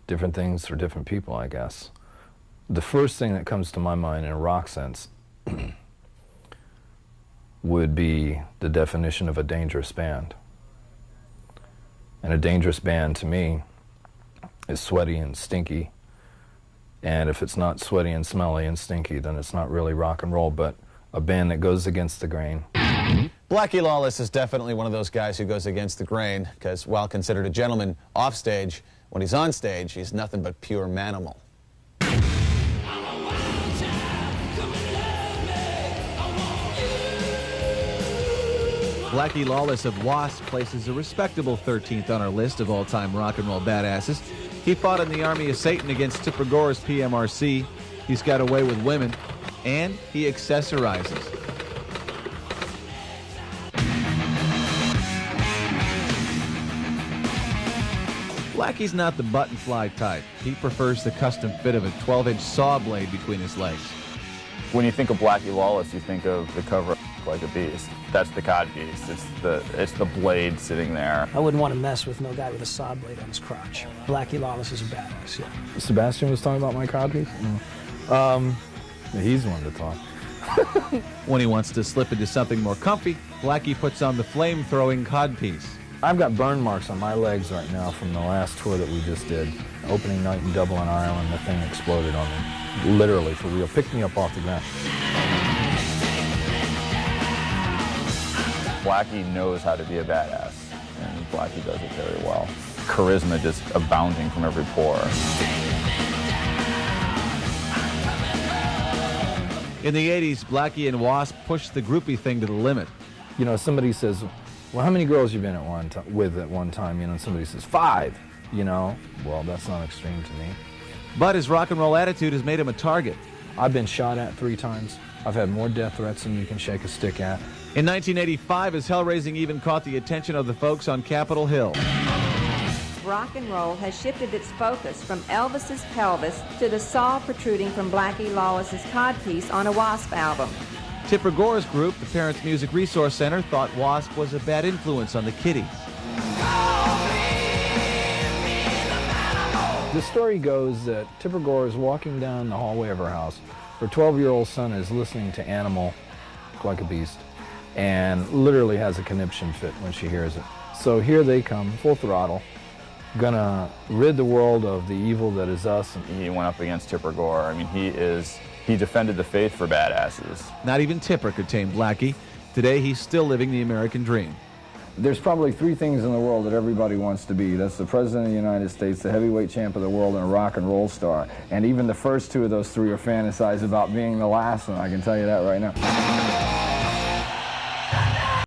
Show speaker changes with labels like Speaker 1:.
Speaker 1: different things for different people, I guess. The first thing that comes to my mind in a rock sense would be the definition of a dangerous band. And a dangerous band, to me, is sweaty and stinky. And if it's not sweaty and smelly and stinky, then it's not really rock and roll, but a band that goes against the grain.
Speaker 2: Blackie Lawless is definitely one of those guys who goes against the grain, because while considered a gentleman off stage, when he's on stage, he's nothing but pure manimal.
Speaker 3: Blackie Lawless of W.A.S.P places a respectable 13th on our list of all-time rock and roll badasses. He fought in the Army of Satan against Tipper Gore's PMRC. He's got away with women, and he accessorizes. Blackie's not the button-fly type. He prefers the custom fit of a 12-inch saw blade between his legs.
Speaker 4: When you think of Blackie Lawless, you think of the cover of Like a Beast. That's the cod piece. It's the blade sitting there.
Speaker 5: I wouldn't want to mess with no guy with a saw blade on his crotch. Blackie Lawless is a badass, yeah.
Speaker 1: Sebastian was talking about my cod piece? He's one to talk.
Speaker 3: When he wants to slip into something more comfy, Blackie puts on the flame-throwing codpiece.
Speaker 1: I've got burn marks on my legs right now from the last tour that we just did. Opening night in Dublin, Ireland, the thing exploded on me. Literally, for real. Picked me up off the ground.
Speaker 4: Blackie knows how to be a badass, and Blackie does it very well. Charisma just abounding from every pore.
Speaker 3: In the 80s, Blackie and W.A.S.P pushed the groupie thing to the limit.
Speaker 1: You know, somebody says, well, how many girls you been with at one time? You know, and somebody says, 5. You know, well, that's not extreme to me.
Speaker 3: But his rock and roll attitude has made him a target.
Speaker 1: I've been shot at 3 times. I've had more death threats than you can shake a stick at.
Speaker 3: In 1985, his hell-raising even caught the attention of the folks on Capitol Hill.
Speaker 6: Rock and roll has shifted its focus from Elvis's pelvis to the saw protruding from Blackie Lawless's codpiece on a W.A.S.P album.
Speaker 3: Tipper Gore's group, the Parents Music Resource Center, thought W.A.S.P was a bad influence on the kiddies.
Speaker 1: The story goes that Tipper Gore is walking down the hallway of her house. Her 12-year-old son is listening to Animal, Like a Beast, and literally has a conniption fit when she hears it. So here they come, full throttle, gonna rid the world of the evil that is us.
Speaker 4: He went up against Tipper Gore. I mean, he defended the faith for badasses.
Speaker 3: Not even Tipper could tame Blackie. Today, he's still living the American dream.
Speaker 7: There's probably 3 things in the world that everybody wants to be. That's the President of the United States, the heavyweight champ of the world, and a rock and roll star. And even the first 2 of those 3 are fantasize about being the last one, I can tell you that right now.